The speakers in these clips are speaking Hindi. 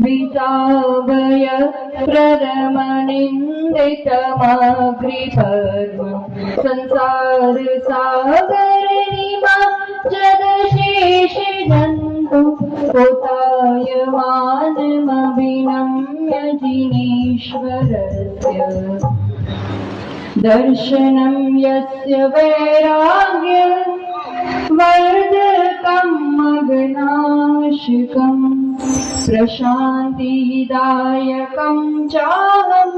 वितावय प्ररमनिन्दितमाग्रिपद्मं संसार सागरनिमा जगशेषजन्तु पोतायमानमभिनम्य जिनेश्वरस्य दर्शनं यस्य वैराग्यं वर्धकं मग्नाशिकं प्रशान्तिदायकं चाहं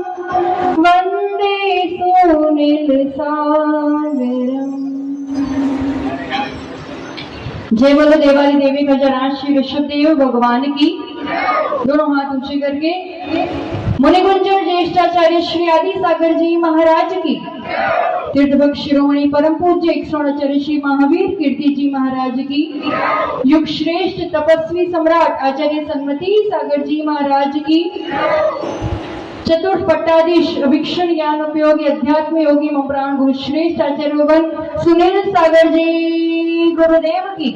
वन्दे सुनीलसागरम्। जय बोलो देवाली देवी गजराज श्री ऋषभदेव भगवान की। दोनों हाथ ऊंचे करके मुनिकुंज और ज्येष्ठाचार्य श्री आदि सागर जी महाराज की, तीर्थभक्त शिरोमणि परम पूज्य एक्सोणाचार्य श्री महावीर कीर्ति जी महाराज की, युग श्रेष्ठ तपस्वी सम्राट आचार्य सन्मति सागर जी महाराज की, चतुर्थ पट्टाधीश अभिक्षण ज्ञान उपयोगी अध्यात्म योगी ममप्राण गुरु श्रेष्ठ आचार्य भगवान सुनील सागर जी गुरुदेव की।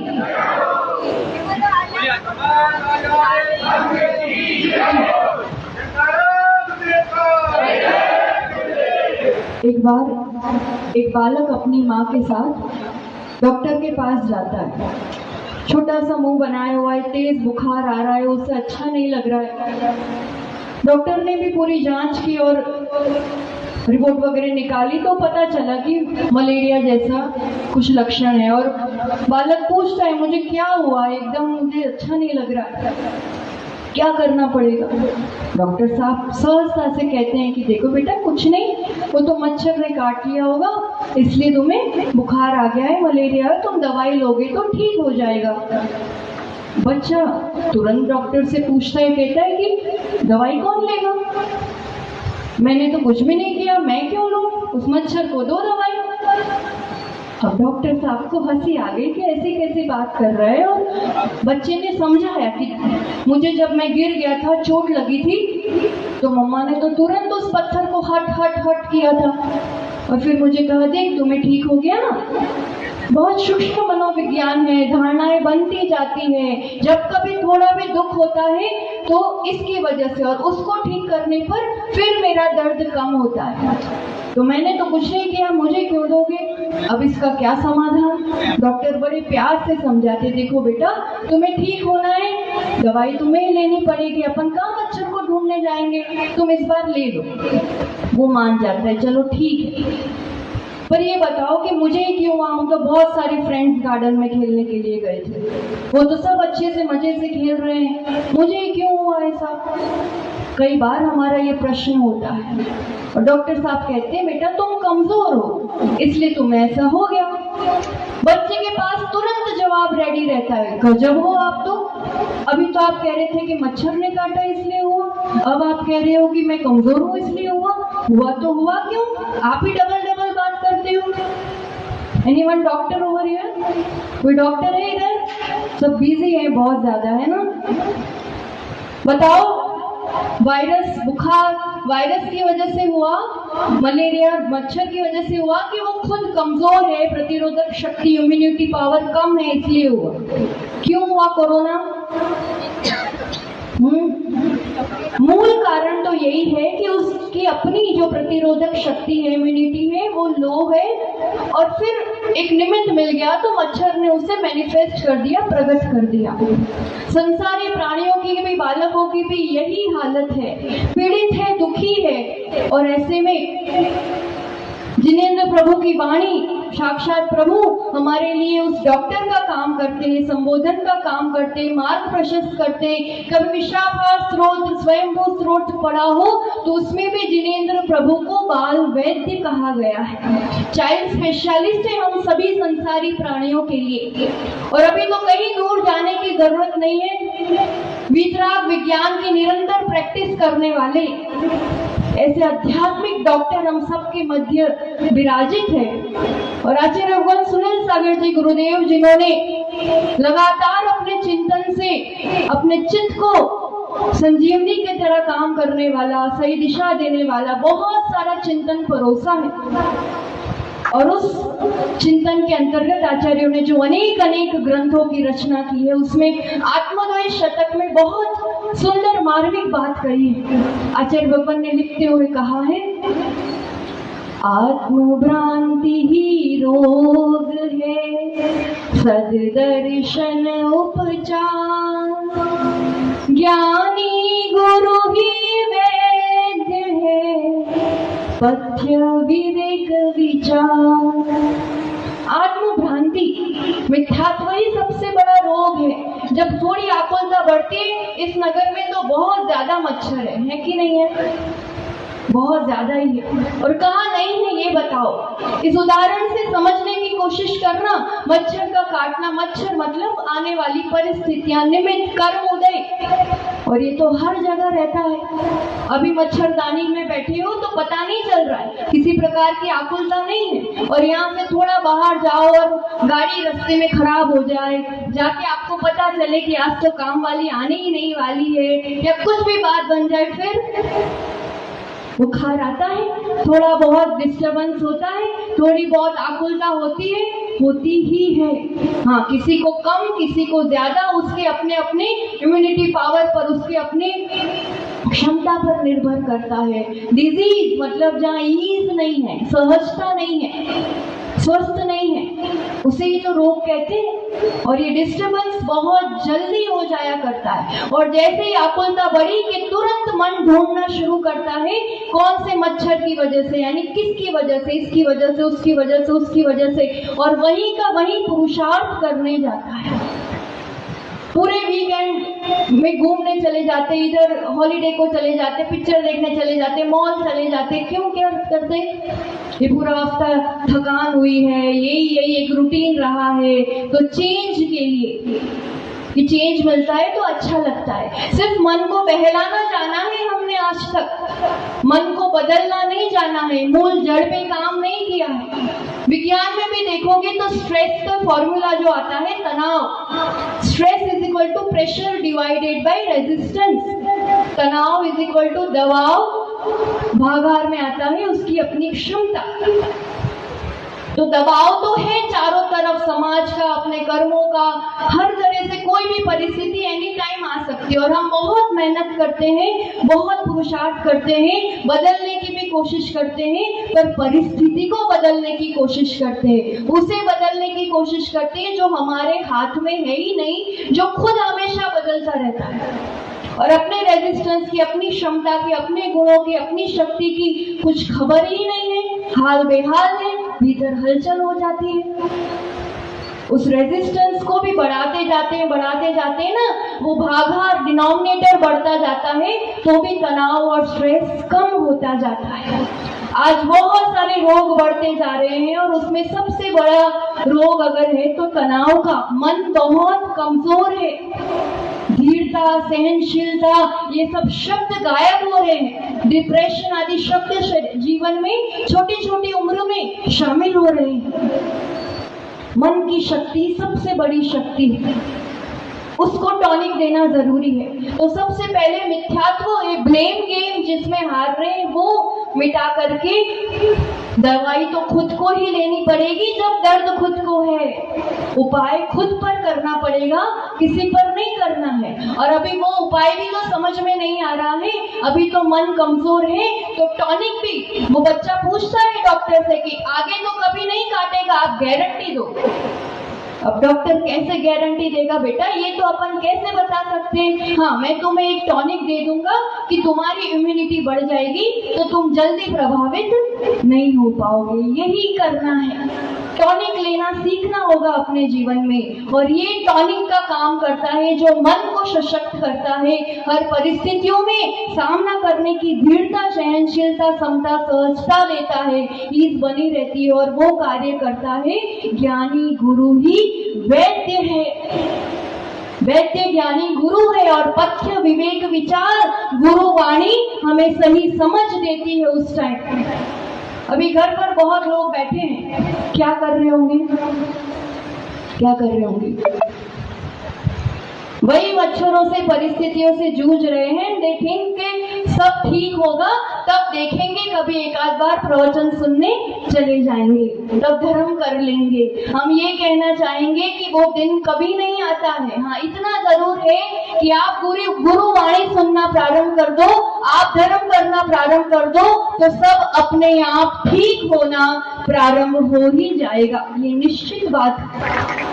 एक बालक अपनी माँ के साथ डॉक्टर के पास जाता है। छोटा सा मुंह बनाया हुआ है, तेज बुखार आ रहा है, उसे अच्छा नहीं लग रहा है। डॉक्टर ने भी पूरी जांच की और रिपोर्ट वगैरह निकाली तो पता चला कि मलेरिया जैसा कुछ लक्षण है। और बालक पूछता है मुझे क्या हुआ, एकदम मुझे अच्छा नहीं लग रहा, क्या करना पड़ेगा। डॉक्टर साहब सहजता से कहते हैं कि देखो बेटा कुछ नहीं, वो तो मच्छर ने काट लिया होगा इसलिए तुम्हें बुखार आ गया है, मलेरिया है, तुम दवाई लोगे तो ठीक हो जाएगा। बच्चा तुरंत डॉक्टर से पूछता है, कहता है कि दवाई कौन लेगा, मैंने तो कुछ भी नहीं किया, मैं क्यों लूं, उस मच्छर को दो दवाई। अब डॉक्टर साहब को हंसी आ गई कि ऐसे कैसे बात कर रहा है। और बच्चे ने समझाया कि मुझे जब मैं गिर गया था, चोट लगी थी, तो मम्मा ने तो तुरंत उस पत्थर को हट हट हट किया था और फिर मुझे कहा देख तुम्हें ठीक हो गया ना। बहुत सूक्ष्म मनोविज्ञान है, धारणाएं बनती जाती हैं। जब कभी थोड़ा भी दुख होता है तो इसकी वजह से, और उसको ठीक करने पर फिर मेरा दर्द कम होता है। तो मैंने तो कुछ नहीं किया, मुझे क्यों दोगे, अब इसका क्या समाधान। डॉक्टर बड़े प्यार से समझाते, देखो बेटा तुम्हें ठीक होना है, दवाई तुम्हें लेनी पड़ेगी, अपन कहाँ मच्छर को ढूंढने जाएंगे, तुम इस बार ले लो। वो मान जाता है, चलो ठीक है, पर ये बताओ कि मुझे क्यों हुआ। हम तो बहुत सारे फ्रेंड्स गार्डन में खेलने के लिए गए थे, वो तो सब अच्छे से मजे से खेल रहे हैं, मुझे क्यों हुआ ऐसा। कई बार हमारा ये प्रश्न होता है और डॉक्टर साहब कहते हैं बेटा तुम कमजोर हो इसलिए तुम्हें ऐसा हो गया। बच्चे के पास तुरंत जवाब रेडी रहता है, गजब हो आप तो, अभी तो आप कह रहे थे कि मच्छर ने काटा इसलिए हुआ, अब आप कह रहे हो कि मैं कमजोर हूँ इसलिए हुआ। हुआ तो हुआ क्यों, आप ही डबल डबल बात करते हो। एनीवन डॉक्टर ओवर हियर, कोई डॉक्टर है इधर, सब बिजी है बहुत ज्यादा, है ना। बताओ वायरस, बुखार वायरस की वजह से हुआ, मलेरिया मच्छर की वजह से हुआ कि वो खुद कमजोर है, प्रतिरोधक शक्ति इम्यूनिटी पावर कम है इसलिए हुआ। क्यों हुआ कोरोना, मूल कारण तो यही है कि उसकी अपनी जो प्रतिरोधक शक्ति है, इम्यूनिटी है, वो लो है और फिर एक निमित्त मिल गया तो मच्छर ने उसे मैनिफेस्ट कर दिया, प्रकट कर दिया। संसारी प्राणियों की भी, बालकों की भी यही हालत है, पीड़ित है, दुखी है। और ऐसे में जिनेंद्र प्रभु की वाणी, साक्षात प्रभु हमारे लिए उस डॉक्टर का काम करते हैं, संबोधन का काम करते हैं, मार्ग प्रशस्त करते हैं। कभी विशाखा स्रोत, स्वयंभू स्रोत पढ़ा हो तो उसमें भी जिनेंद्र प्रभु को बाल वैद्य कहा गया है, चाइल्ड स्पेशलिस्ट है हम सभी संसारी प्राणियों के लिए। और अभी तो कहीं दूर जाने की जरूरत नहीं है, वीतराग विज्ञान की निरंतर प्रैक्टिस करने वाले ऐसे आध्यात्मिक डॉक्टर हम सबके मध्य विराजित है। और आचार्य भगवान सुनील सागर जी गुरुदेव, जिन्होंने लगातार अपने चिंतन से अपने चित्त को संजीवनी की तरह काम करने वाला, सही दिशा देने वाला बहुत सारा चिंतन परोसा है। और उस चिंतन के अंतर्गत आचार्यों ने जो अनेक अनेक ग्रंथों की रचना की है, उसमें आत्मद्वय शतक में बहुत सुंदर मार्मिक बात कही है। आचार्य भगवान ने लिखते हुए कहा है, आत्मभ्रांति ही रोग है, सद्दर्शन उपचार, ज्ञानी गुरु ही वैद्य है, पथ्य विवेक विचार। आत्मभ्रांति, मिथ्यात्व ही सबसे बड़ा रोग है। जब थोड़ी आकुलता बढ़ती है, इस नगर में तो बहुत ज्यादा मच्छर है कि नहीं है? बहुत ज्यादा ही है। और कहाँ नहीं है ये बताओ। इस उदाहरण से समझने की कोशिश करना, मच्छर का काटना, मच्छर मतलब आने वाली परिस्थितियां, निमित्त, कर्म, उदय, और ये तो हर जगह रहता है। अभी मच्छरदानी में बैठे हो तो पता नहीं चल रहा है, किसी प्रकार की आकुलता नहीं है, और यहाँ से थोड़ा बाहर जाओ और गाड़ी रास्ते में खराब हो जाए, जाके आपको पता चले कि आज तो काम वाली आने ही नहीं वाली है, या कुछ भी बात बन जाए, फिर बुखार आता है, थोड़ा बहुत डिस्टरबेंस होता है, थोड़ी बहुत आकुलता होती है, होती ही है। हाँ, किसी को कम, किसी को ज्यादा, उसके अपने अपने इम्यूनिटी पावर पर, उसके अपने क्षमता पर निर्भर करता है। डिजीज मतलब जहाँ ईज नहीं है, सहजता नहीं है, स्वस्थ नहीं है, उसे ही तो रोग कहते हैं। और ये डिस्टरबेंस बहुत जल्दी हो जाया करता है, और जैसे ही आकुलता बढ़ी कि तुरंत मन ढूंढना शुरू करता है, कौन से मच्छर की वजह से, यानी किसकी वजह से, इसकी वजह से, उसकी वजह से, उसकी वजह से, और वहीं का वहीं पुरुषार्थ करने जाता है। पूरे वीकेंड में घूमने चले जाते, इधर हॉलीडे को चले जाते, पिक्चर देखने चले जाते, मॉल चले जाते, क्यों क्या करते? ये पूरा हफ्ता थकान हुई है, यही एक रूटीन रहा है, तो चेंज के लिए, कि चेंज मिलता है तो अच्छा लगता है। सिर्फ मन को बहलाना जाना है हमने आज तक, मन को बदलना नहीं जाना है, मूल जड़ पे काम नहीं किया है। विज्ञान में भी देखोगे तो स्ट्रेस का फॉर्मूला जो आता है, तनाव, stress is equal to pressure divided by resistance, तनाव इज इक्वल टू दबाव भागार में आता है उसकी अपनी क्षमता। तो दबाव तो है चारों तरफ, समाज का, अपने कर्मों का, हर तरह से कोई भी परिस्थिति एनी टाइम आ सकती है, और हम बहुत मेहनत करते हैं, बहुत पुरुषार्थ करते हैं, बदलने की भी कोशिश करते हैं, पर परिस्थिति को बदलने की कोशिश करते हैं, उसे बदलने की कोशिश करते हैं जो हमारे हाथ में है ही नहीं, जो खुद हमेशा बदलता रहता है, और अपने रेजिस्टेंस की, अपनी क्षमता की, अपने गुणों की, अपनी शक्ति की कुछ खबर ही नहीं है, हाल बेहाल है, भीतर हलचल हो जाती है। उस रेजिस्टेंस को भी बढ़ाते जाते हैं ना, वो भागार, डिनोमिनेटर बढ़ता जाता है, तो भी तनाव और स्ट्रेस कम होता जाता है। आज बहुत सारे रोग बढ़ते जा रहे हैं, और उसमें सबसे बड़ा रोग अगर है तो तनाव का। मन बहुत कमजोर है, धीरता, सहनशीलता, ये सब शब्द गायब हो रहे हैं। डिप्रेशन आदि शब्द जीवन में छोटी छोटी उम्र में शामिल हो रहे हैं। मन की शक्ति सबसे बड़ी शक्ति है, उसको टॉनिक देना जरूरी है। तो सबसे पहले मिथ्यात्व, ये ब्लेम गेम जिसमें हार रहे हैं, वो मिटा करके दवाई तो खुद को ही लेनी पड़ेगी जब दर्द खुद को है, उपाय खुद पर करना पड़ेगा, किसी पर नहीं करना है। और अभी वो उपाय भी तो समझ में नहीं आ रहा है, अभी तो मन कमजोर है, तो टॉनिक भी, वो बच्चा पूछता है डॉक्टर से कि आगे तो कभी नहीं काटेगा, आप गारंटी दो। अब डॉक्टर कैसे गारंटी देगा बेटा, ये तो अपन कैसे बता सकते हैं? हाँ, मैं तुम्हें एक टॉनिक दे दूंगा कि तुम्हारी इम्यूनिटी बढ़ जाएगी, तो तुम जल्दी प्रभावित नहीं हो पाओगे। यही करना है, टॉनिक लेना सीखना होगा अपने जीवन में। और ये टॉनिक का काम करता है जो मन को सशक्त करता है, हर परिस्थितियों में सामना करने की दृढ़ता, सहनशीलता, समता, सहजता देता है, ईज बनी रहती है, और वो कार्य करता है ज्ञानी गुरु ही वैद्य है। वैद्य ज्ञानी गुरु है, और पथ्य विवेक विचार गुरु वाणी हमें सही समझ देती है उस टाइम। अभी घर पर बहुत लोग बैठे हैं, क्या कर रहे होंगे, क्या कर रहे होंगे? वही मच्छरों से, परिस्थितियों से जूझ रहे हैं। दे थिंक सब ठीक होगा, तब देखेंगे कभी एक आध बार प्रवचन सुनने चले जाएंगे, तब धर्म कर लेंगे। हम ये कहना चाहेंगे कि वो दिन कभी नहीं आता है। हाँ, इतना जरूर है कि आप पूरी गुरुवाणी सुनना प्रारंभ कर दो, आप धर्म करना प्रारंभ कर दो, तो सब अपने आप ठीक होना प्रारंभ हो ही जाएगा, ये निश्चित बात है।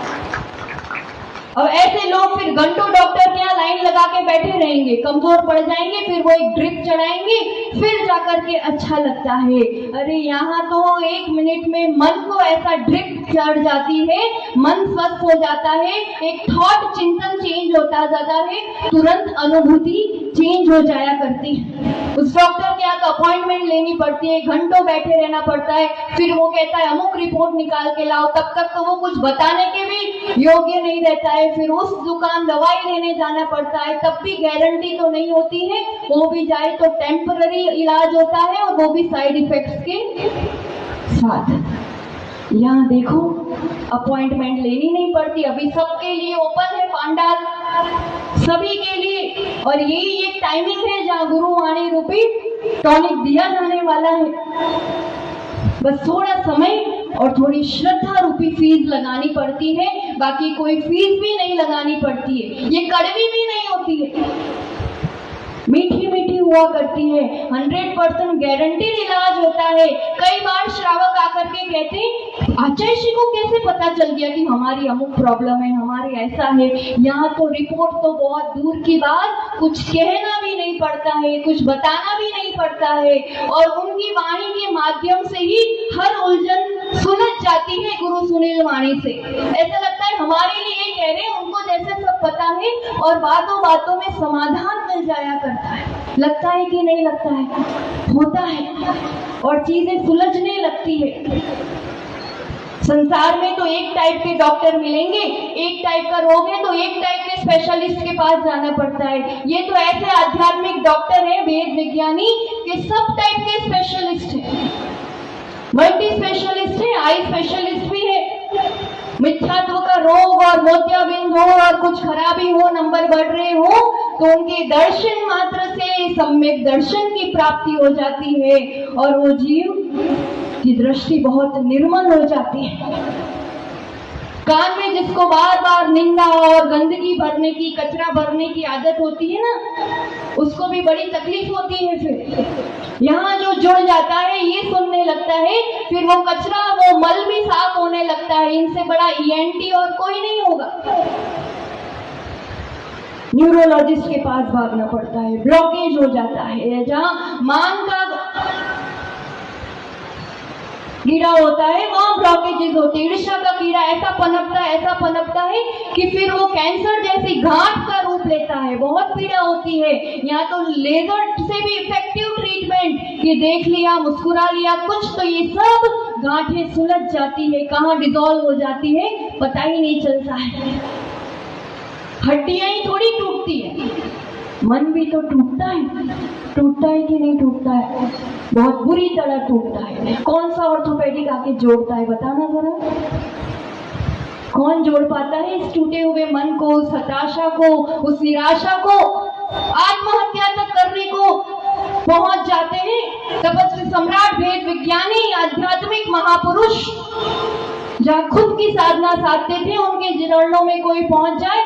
अब ऐसे लोग फिर घंटों डॉक्टर के यहाँ लाइन लगा के बैठे रहेंगे, कमजोर पड़ जाएंगे, फिर वो एक ड्रिप चढ़ाएंगे, फिर जाकर के अच्छा लगता है। अरे यहाँ तो 1 मिनट में मन को ऐसा ड्रिप चढ़ जाती है, मन स्वस्थ हो जाता है, एक थॉट चिंतन चेंज होता जाता है, तुरंत अनुभूति चेंज हो जाया करती है। उस डॉक्टर के यहाँ अपॉइंटमेंट लेनी पड़ती है, घंटों बैठे रहना पड़ता है, फिर वो कहता है अमुक रिपोर्ट निकाल के लाओ, तब तक तो वो कुछ बताने के भी योग्य नहीं रहता है। फिर उस दुकान दवाई लेने जाना पड़ता है, तब भी गारंटी तो नहीं होती है, वो भी जाए तो टेम्पररी इलाज होता है और वो भी साइड इफेक्ट्स के साथ। यहाँ देखो अपॉइंटमेंट लेनी नहीं पड़ती, अभी सबके लिए ओपन है पांडाल, सभी के लिए, और यही एक टाइमिंग है जहाँ गुरुवाणी रूपी टॉनिक दिया जाने वाला है। बस थोड़ा समय और थोड़ी श्रद्धा रूपी फीस लगानी पड़ती है, बाकी कोई फीस भी नहीं लगानी पड़ती है, ये कड़वी भी नहीं होती है, मीठी मीठी हुआ करती है, 100% गारंटीड इलाज होता है। कई बार श्रावक आकर के कहते हैं आचार्य जी को कैसे पता चल गया कि हमारी अमुक प्रॉब्लम है, हमारे ऐसा है। यहाँ तो रिपोर्ट तो बहुत दूर की बात, कुछ कहना भी नहीं पड़ता है, कुछ बताना भी नहीं पड़ता है, और उनकी वाणी के माध्यम से ही हर उलझन सुलझ जाती है गुरु सुनील वाणी से। ऐसा लगता है हमारे लिए कह रहे हैं, उनको जैसे सब पता है और बातों बातों में समाधान मिल जाया करता है। लगता है कि नहीं लगता है? होता है और चीजें सुलझने लगती है। संसार में तो एक टाइप के डॉक्टर मिलेंगे, एक टाइप का रोग है तो एक टाइप के स्पेशलिस्ट के पास जाना पड़ता है। ये तो ऐसे आध्यात्मिक डॉक्टर हैं, वेद विज्ञानी, के सब टाइप के स्पेशलिस्ट हैं, मल्टी स्पेशलिस्ट है, आई स्पेशलिस्ट भी है। मिथ्यात्व का रोग और मोतियाबिंद हो और कुछ खराबी हो, नंबर बढ़ रहे हो, तो उनके दर्शन मात्र से सम्यक दर्शन की प्राप्ति हो जाती है और वो जीव की दृष्टि बहुत निर्मल हो जाती है। कान में जिसको बार बार निंदा और गंदगी भरने की, कचरा भरने की आदत होती है ना, उसको भी बड़ी तकलीफ होती है। फिर यहाँ जो जुड़ जाता है ये सुनने लगता है, फिर वो कचरा, वो मल भी साफ होने लगता है। इनसे बड़ा ENT और कोई नहीं होगा। न्यूरोलॉजिस्ट के पास भागना पड़ता है, ब्लॉकेज हो जाता है। जहाँ मान का कीड़ा होता है वहाँ ब्लॉकेजेस होते हैं। ईर्ष्या का कीड़ा ऐसा पनपता है कि फिर वो कैंसर जैसी गांठ का रूप लेता है, बहुत पीड़ा होती है। यहाँ तो लेजर से भी इफेक्टिव ट्रीटमेंट कि देख लिया, मुस्कुरा लिया कुछ, तो ये सब गांठें सुलझ जाती है, कहाँ डिसॉल्व हो जाती है पता ही नहीं चलता है। हड्डियां ही थोड़ी टूटती है, मन भी तो टूटता है कि नहीं टूटता है? बहुत बुरी तरह टूटता है। कौन सा ऑर्थोपेडिक आके जोड़ता है बताना जरा? कौन जोड़ पाता है इस टूटे हुए मन को, उस हताशा को, उस निराशा को? आत्महत्या तक करने को पहुंच जाते हैं। तपस्वी सम्राट, वेद विज्ञानी, आध्यात्मिक महापुरुष जहाँ खुद की साधना साधते थे, उनके चरणों में कोई पहुंच जाए।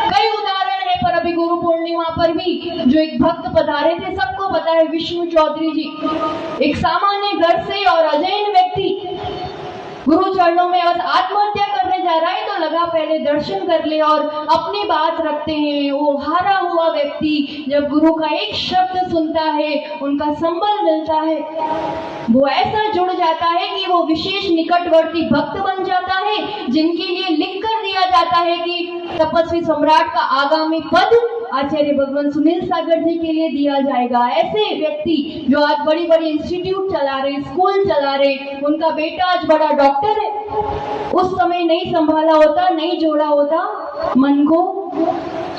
कई उदाहरण है, पर अभी गुरु पूर्णिमा पर भी जो एक भक्त पधारे थे, सबको पता है, विष्णु चौधरी जी, एक सामान्य घर से और अजैन व्यक्ति गुरु चरणों में बस आत्महत्या करने जा रहा है तो लगा पहले दर्शन कर ले और अपनी बात रखते हैं। वो हारा हुआ व्यक्ति जब गुरु का एक शब्द सुनता है, उनका संबल मिलता है, वो ऐसा जुड़ जाता है कि वो विशेष निकटवर्ती भक्त बन जाता है, जिनके लिए लिख कर दिया जाता है कि तपस्वी सम्राट का आगामी पद आचार्य भगवान सुनील सागर जी के लिए दिया जाएगा। ऐसे व्यक्ति जो आज बड़ी बड़ी इंस्टीट्यूट चला रहे, स्कूल चला रहे, उनका बेटा आज बड़ा डॉक्टर है, उस समय नहीं संभाला होता, नहीं जोड़ा होता मन को,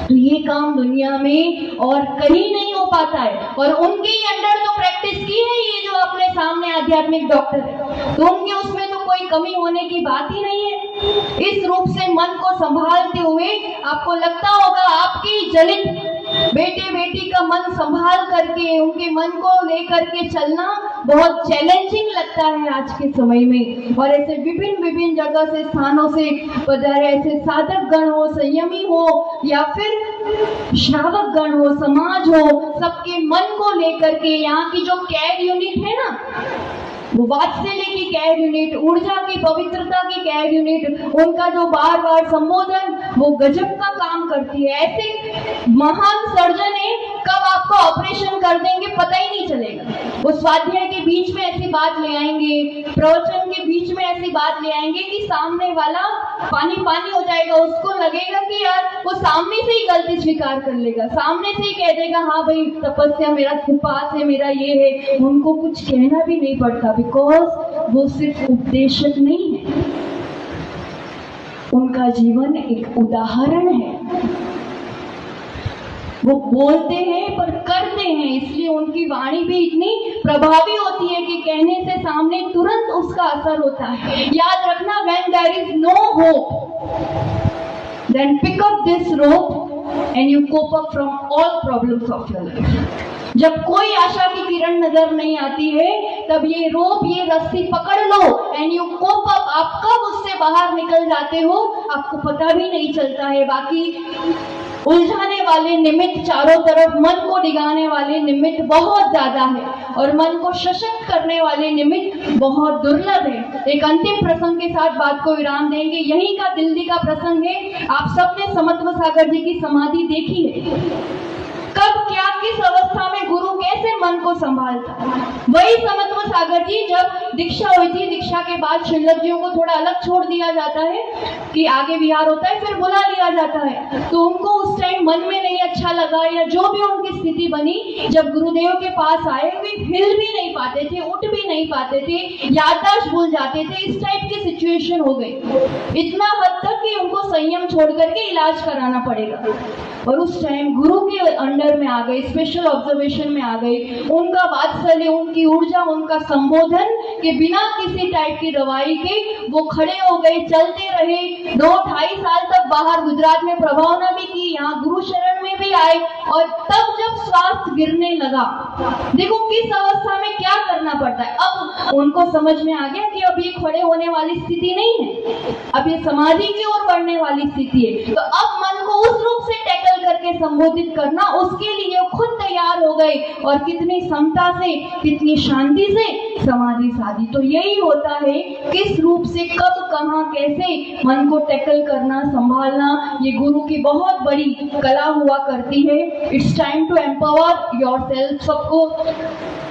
तो ये काम दुनिया में और कहीं नहीं हो पाता है। और उनके ही अंडर तो प्रैक्टिस की है ये जो अपने सामने आध्यात्मिक डॉक्टर है, तो उनके उसमें तो कोई कमी होने की बात ही नहीं है। इस रूप से मन को संभालते हुए आपको लगता होगा आपकी जनित बेटे बेटी का मन संभाल करके उनके मन को लेकर के चलना बहुत चैलेंजिंग लगता है आज के समय में। और ऐसे विभिन्न विभिन्न जगह से स्थानों से पधारे ऐसे साधक गण हो, संयमी हो या फिर श्रावक गण हो, समाज हो, सबके मन को लेकर के यहाँ की जो केयर यूनिट है ना, वो वात्सल्य की केयर यूनिट, ऊर्जा की, पवित्रता की केयर यूनिट, उनका जो बार बार संबोधन वो गजब का काम करती है। ऐसे महान सर्जन है, कब आपको ऑपरेशन कर देंगे पता ही नहीं चलेगा। वो स्वाध्याय के बीच में ऐसी बात ले आएंगे, प्रवचन के बीच में ऐसी बात ले आएंगे कि सामने वाला पानी पानी हो जाएगा। उसको लगेगा कि यार वो सामने से ही गलती स्वीकार कर लेगा, सामने से ही कह देगा हाँ भाई तपस्या मेरा उपास है, मेरा ये है। उनको कुछ कहना भी नहीं पड़ता, बिकॉज वो सिर्फ उपदेशक नहीं है, उनका जीवन एक उदाहरण है। वो बोलते हैं पर करते हैं, इसलिए उनकी वाणी भी इतनी प्रभावी होती है कि कहने से सामने तुरंत उसका असर होता है। याद रखना, when there is no hope, then pick up this rope and you cope up from all problems of your life. जब कोई आशा की किरण नजर नहीं आती है तब ये रोप, ये रस्सी पकड़ लो एंड यू कोप अप। आप कब उससे बाहर निकल जाते हो आपको पता भी नहीं चलता है। बाकी उलझाने वाले निमित्त चारों तरफ, मन को डिगाने वाले निमित्त बहुत ज्यादा है और मन को सशक्त करने वाले निमित्त बहुत दुर्लभ है। एक अंतिम प्रसंग के साथ बात को विराम देंगे। यहीं का दिल्ली का प्रसंग है। आप सबने समत्व सागर जी की समाधि देखी है। कब, क्या, किस अवस्था में गुरु कैसे मन को संभालता है। वही समत्व सागर जी जब दीक्षा हुई थी, दीक्षा के बाद शिल्लक जियों को थोड़ा अलग छोड़ दिया जाता है कि आगे विहार होता है, फिर बुला लिया जाता है। तो उनको उस टाइम मन में नहीं अच्छा लगा या जो भी उनकी स्थिति बनी, जब गुरुदेव के पास आए वे हिल भी नहीं पाते थे, उठ भी नहीं पाते थे, याददाश्त भूल जाते थे, इस टाइप की सिचुएशन हो गई। इतना हद तक कि उनको संयम छोड़ करके इलाज कराना पड़ेगा। और उस टाइम गुरु के अंडर में आ गए, स्पेशल ऑब्जर्वेशन में आ गए। उनका वात्सल्य, उनकी ऊर्जा, उनका संबोधन के बिना किसी टाइप की रवाई के वो खड़े हो गए, चलते रहे। 2-2.5 साल तक बाहर गुजरात में प्रभावना भी की, यहाँ गुरु शरण में भी आए। और तब जब स्वास्थ्य गिरने लगा, देखो किस अवस्था में क्या करना पड़ता है। अब उनको समझ में आ गया कि अब ये खड़े होने वाली स्थिति नहीं है, अब ये समाधि की ओर बढ़ने वाली स्थिति है। तो अब मन को उस रूप से टैकल करके संबोधित करना, उसके लिए खुद तैयार हो गए और कितनी समता से, कितनी शांति से समाधि साधी। तो यही होता है किस रूप से, कब, कहां, कैसे मन को टैकल करना, संभालना, ये गुरु की बहुत बड़ी कला हुआ करती है। It's time to empower yourself. सबको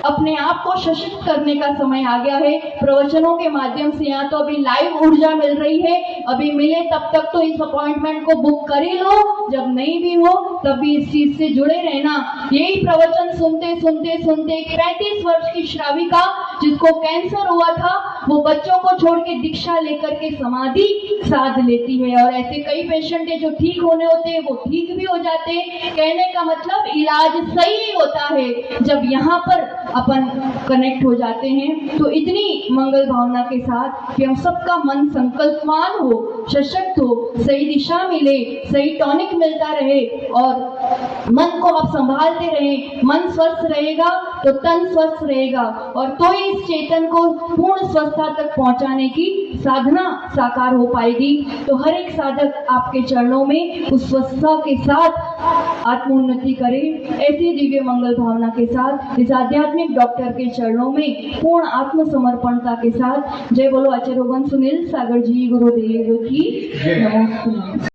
अपने आप को सशक्त करने का समय आ गया है। प्रवचनों के माध्यम से यहाँ तो अभी लाइव ऊर्जा मिल रही है, अभी मिले तब तक तो इस अपॉइंटमेंट को बुक कर ही लो, जब नहीं भी हो तब भी इस चीज से जुड़े रहना। यही प्रवचन सुनते सुनते सुनते एक 35 वर्ष की श्राविका जिसको कैंसर हुआ था, वो बच्चों को छोड़ के दीक्षा लेकर के समाधि साध लेती है। और ऐसे कई पेशेंट है जो ठीक होने होते हैं वो ठीक भी हो जाते हैं। कहने का मतलब इलाज सही होता है जब यहाँ पर अपन कनेक्ट हो जाते हैं। तो इतनी मंगल भावना के साथ कि हम सबका मन संकल्पवान हो, सशक्त हो, सही दिशा मिले, सही टॉनिक मिलता रहे और मन को आप संभालते रहे। मन स्वस्थ रहेगा तो तन स्वस्थ रहेगा और तो ही इस चेतन को पूर्ण स्वस्थता तक पहुंचाने की साधना साकार हो पाएगी। तो हर एक साधक आपके चरणों में उस स्वस्थता के साथ आत्मोन्नति करे। ऐसी दिव्य मंगल भावना के साथ इस आध्यात्मिक डॉक्टर के चरणों में पूर्ण आत्मसमर्पणता के साथ जय बोलो आचार्य भगवान सुनील सागर जी गुरुदेव की नमस्ते।